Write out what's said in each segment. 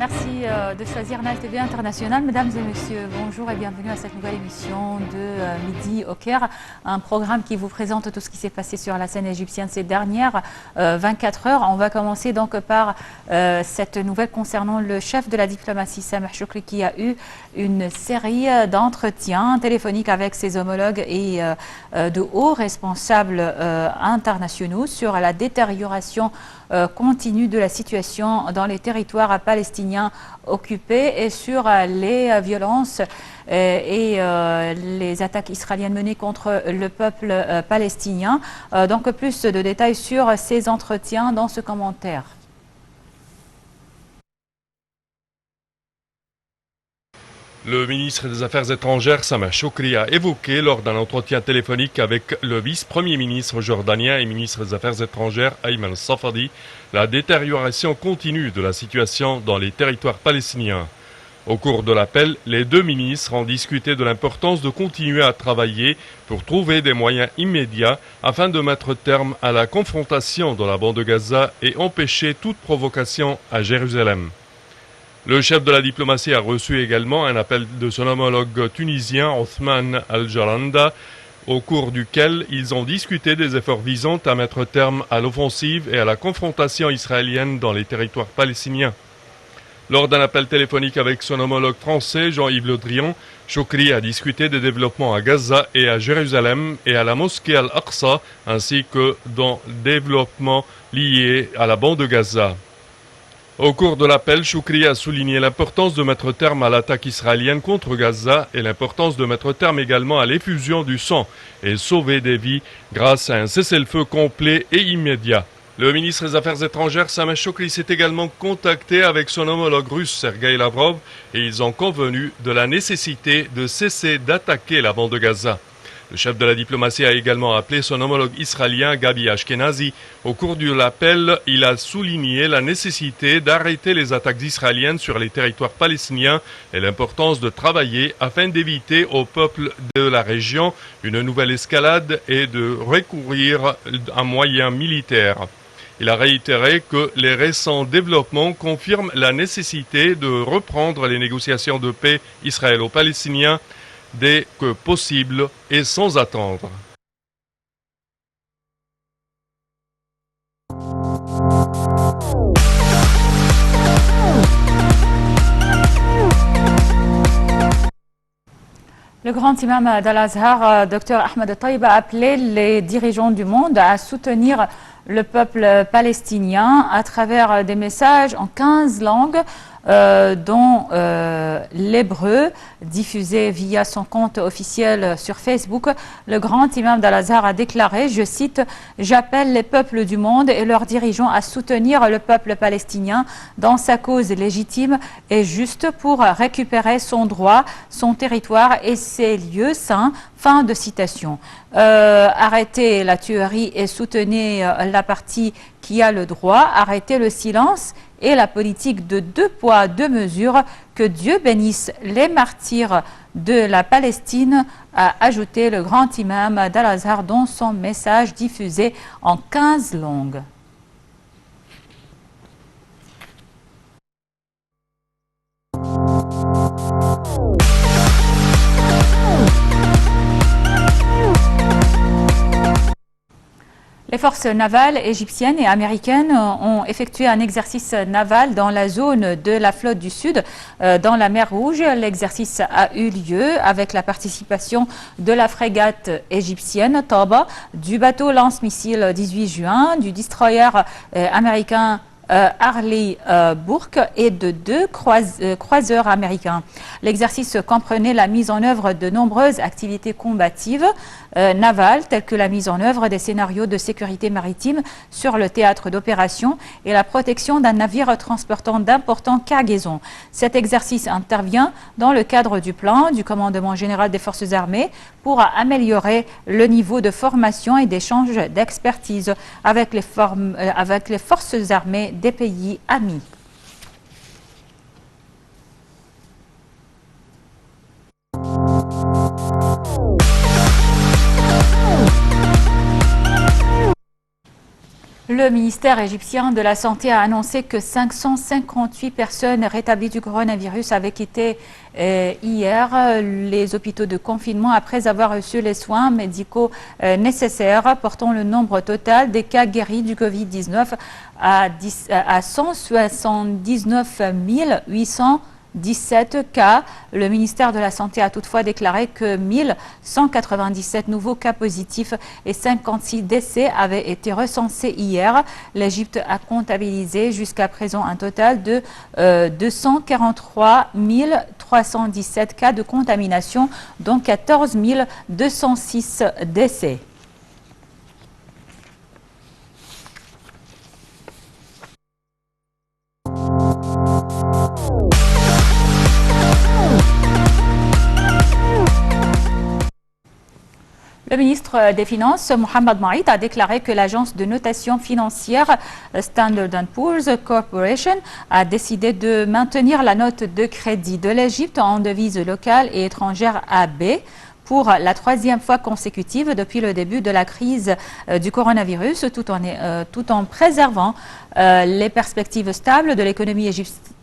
Merci de choisir NAL TV International. Mesdames et messieurs, bonjour et bienvenue à cette nouvelle émission de Midi au Caire, un programme qui vous présente tout ce qui s'est passé sur la scène égyptienne ces dernières 24 heures. On va commencer donc par cette nouvelle concernant le chef de la diplomatie, Sameh Choukri, qui a eu une série d'entretiens téléphoniques avec ses homologues et de hauts responsables internationaux sur la détérioration continue de la situation dans les territoires palestiniens occupés et sur les violences et les attaques israéliennes menées contre le peuple palestinien. Donc plus de détails sur ces entretiens dans ce commentaire. Le ministre des Affaires étrangères, Sameh Choukri, a évoqué lors d'un entretien téléphonique avec le vice-premier ministre jordanien et ministre des Affaires étrangères, Ayman Safadi, la détérioration continue de la situation dans les territoires palestiniens. Au cours de l'appel, les deux ministres ont discuté de l'importance de continuer à travailler pour trouver des moyens immédiats afin de mettre terme à la confrontation dans la bande de Gaza et empêcher toute provocation à Jérusalem. Le chef de la diplomatie a reçu également un appel de son homologue tunisien Othman Al-Jaranda, au cours duquel ils ont discuté des efforts visant à mettre terme à l'offensive et à la confrontation israélienne dans les territoires palestiniens. Lors d'un appel téléphonique avec son homologue français, Jean-Yves Le Drian, Choukri a discuté des développements à Gaza et à Jérusalem et à la mosquée Al-Aqsa, ainsi que dans développements liés à la bande de Gaza. Au cours de l'appel, Choukri a souligné l'importance de mettre terme à l'attaque israélienne contre Gaza et l'importance de mettre terme également à l'effusion du sang et sauver des vies grâce à un cessez-le-feu complet et immédiat. Le ministre des Affaires étrangères, Sameh Choukri, s'est également contacté avec son homologue russe, Sergueï Lavrov, et ils ont convenu de la nécessité de cesser d'attaquer la bande de Gaza. Le chef de la diplomatie a également appelé son homologue israélien Gabi Ashkenazi. Au cours de l'appel, il a souligné la nécessité d'arrêter les attaques israéliennes sur les territoires palestiniens et l'importance de travailler afin d'éviter au peuple de la région une nouvelle escalade et de recourir à moyens militaires. Il a réitéré que les récents développements confirment la nécessité de reprendre les négociations de paix israélo-palestiniennes dès que possible et sans attendre. Le grand imam d'Al-Azhar, Dr Ahmed Taïb, a appelé les dirigeants du monde à soutenir le peuple palestinien à travers des messages en 15 langues, dont l'hébreu, diffusé via son compte officiel sur Facebook. Le grand imam d'Al-Azhar a déclaré, je cite, « J'appelle les peuples du monde et leurs dirigeants à soutenir le peuple palestinien dans sa cause légitime et juste pour récupérer son droit, son territoire et ses lieux saints. » Fin de citation. Arrêtez la tuerie et soutenez la partie qui a le droit. Arrêtez le silence et la politique de deux poids, deux mesures. Que Dieu bénisse les martyrs de la Palestine, a ajouté le grand imam d'Al-Azhar dans son message diffusé en 15 langues. Les forces navales égyptiennes et américaines ont effectué un exercice naval dans la zone de la flotte du Sud, dans la mer Rouge. L'exercice a eu lieu avec la participation de la frégate égyptienne Taba, du bateau lance-missile 18 juin, du destroyer américain Harley Burke et de deux croiseurs américains. L'exercice comprenait la mise en œuvre de nombreuses activités combatives navales, telles que la mise en œuvre des scénarios de sécurité maritime sur le théâtre d'opération et la protection d'un navire transportant d'importantes cargaisons. Cet exercice intervient dans le cadre du plan du commandement général des forces armées pour améliorer le niveau de formation et d'échange d'expertise avec les forces armées des pays amis. Le ministère égyptien de la Santé a annoncé que 558 personnes rétablies du coronavirus avaient quitté hier les hôpitaux de confinement après avoir reçu les soins médicaux nécessaires, portant le nombre total des cas guéris du Covid-19 à 179 817 cas. Le ministère de la Santé a toutefois déclaré que 1197 nouveaux cas positifs et 56 décès avaient été recensés hier. L'Égypte a comptabilisé jusqu'à présent un total de 243 317 cas de contamination, dont 14 206 décès. Le ministre des Finances, Mohamed Maït, a déclaré que l'agence de notation financière Standard & Poor's Corporation a décidé de maintenir la note de crédit de l'Égypte en devise locale et étrangère AB pour la troisième fois consécutive depuis le début de la crise du coronavirus, tout en préservant les perspectives stables de l'économie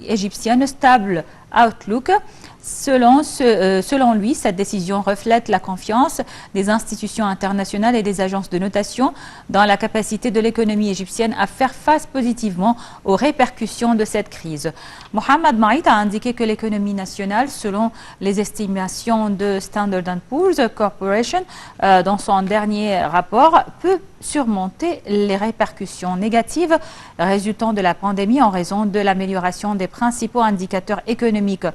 égyptienne, stable outlook. Selon lui, cette décision reflète la confiance des institutions internationales et des agences de notation dans la capacité de l'économie égyptienne à faire face positivement aux répercussions de cette crise. Mohamed Maït a indiqué que l'économie nationale, selon les estimations de Standard & Poor's Corporation, dans son dernier rapport, peut surmonter les répercussions négatives résultant de la pandémie en raison de l'amélioration des principaux indicateurs économiques.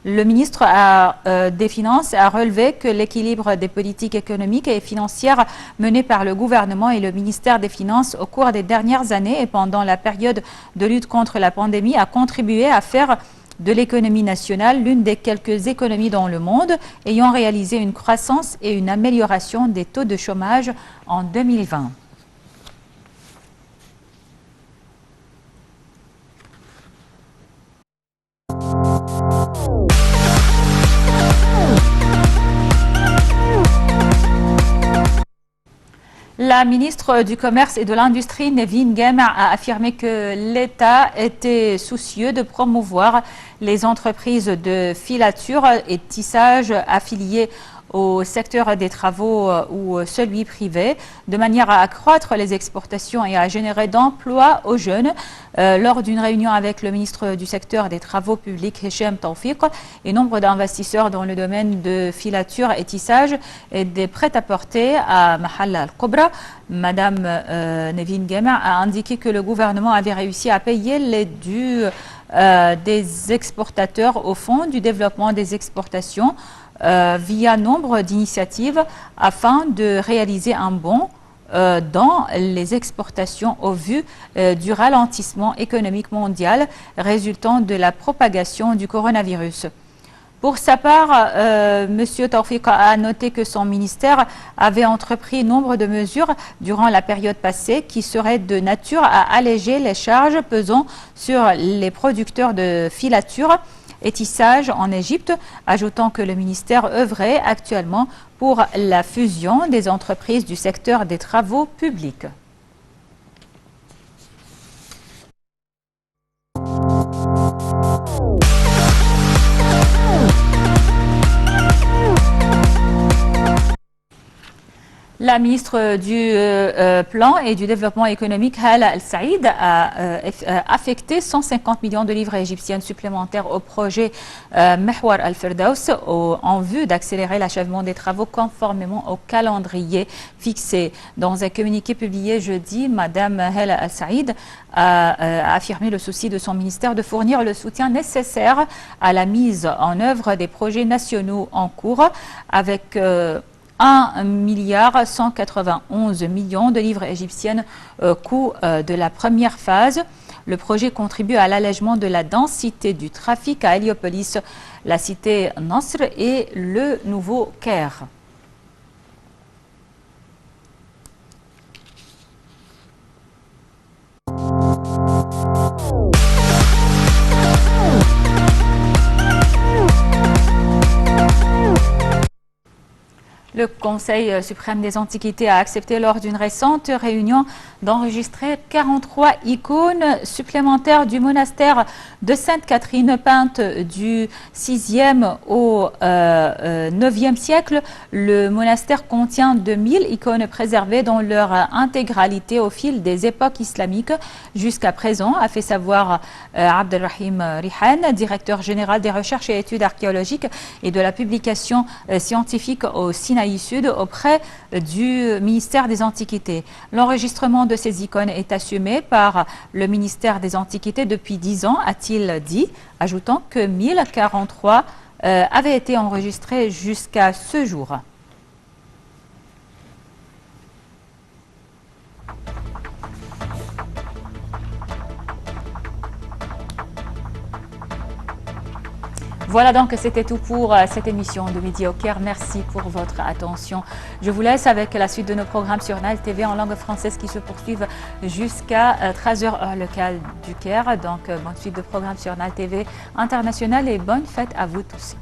Le ministre des Finances a relevé que l'équilibre des politiques économiques et financières menées par le gouvernement et le ministère des Finances au cours des dernières années et pendant la période de lutte contre la pandémie a contribué à faire de l'économie nationale l'une des quelques économies dans le monde ayant réalisé une croissance et une amélioration des taux de chômage en 2020. La ministre du Commerce et de l'Industrie, Nevin Gemma, a affirmé que l'État était soucieux de promouvoir les entreprises de filature et tissage affiliées au secteur des travaux ou celui privé, de manière à accroître les exportations et à générer d'emplois aux jeunes. Lors d'une réunion avec le ministre du secteur des travaux publics, Hichem Tawfiq, et nombre d'investisseurs dans le domaine de filature et tissage et des prêt-à-porter à Mahalla al-Kubra, Madame Nevin Gemma a indiqué que le gouvernement avait réussi à payer les dus des exportateurs au Fonds du développement des exportations via nombre d'initiatives afin de réaliser un bond dans les exportations au vu du ralentissement économique mondial résultant de la propagation du coronavirus. Pour sa part, M. Tawfiq a noté que son ministère avait entrepris nombre de mesures durant la période passée qui seraient de nature à alléger les charges pesant sur les producteurs de filature et tissage en Égypte, ajoutant que le ministère œuvrait actuellement pour la fusion des entreprises du secteur des travaux publics. La ministre du Plan et du Développement économique, Hala Al-Saïd, a affecté 150 millions de livres égyptiennes supplémentaires au projet Mehwar Al-Firdaus en vue d'accélérer l'achèvement des travaux conformément au calendrier fixé. Dans un communiqué publié jeudi, Madame Hala Al-Saïd a affirmé le souci de son ministère de fournir le soutien nécessaire à la mise en œuvre des projets nationaux en cours avec 1,191 milliard de livres égyptiennes coût de la première phase. Le projet contribue à l'allègement de la densité du trafic à Héliopolis, la cité Nasr et le nouveau Caire. Le Conseil suprême des Antiquités a accepté lors d'une récente réunion d'enregistrer 43 icônes supplémentaires du monastère de Sainte-Catherine, peintes du 6e au 9e siècle. Le monastère contient 2000 icônes préservées dans leur intégralité au fil des époques islamiques jusqu'à présent, a fait savoir Abdelrahim Rihan, directeur général des recherches et études archéologiques et de la publication scientifique au Sinaï Sud auprès du ministère des Antiquités. L'enregistrement de ces icônes est assumé par le ministère des Antiquités depuis 10 ans, a-t-il dit, ajoutant que 1043 avaient été enregistrés jusqu'à ce jour. Voilà donc, c'était tout pour cette émission de Midi au Caire. Merci pour votre attention. Je vous laisse avec la suite de nos programmes sur Nile TV en langue française qui se poursuivent jusqu'à 13h heure locale du Caire. Donc, bonne suite de programmes sur Nile TV International et bonne fête à vous tous.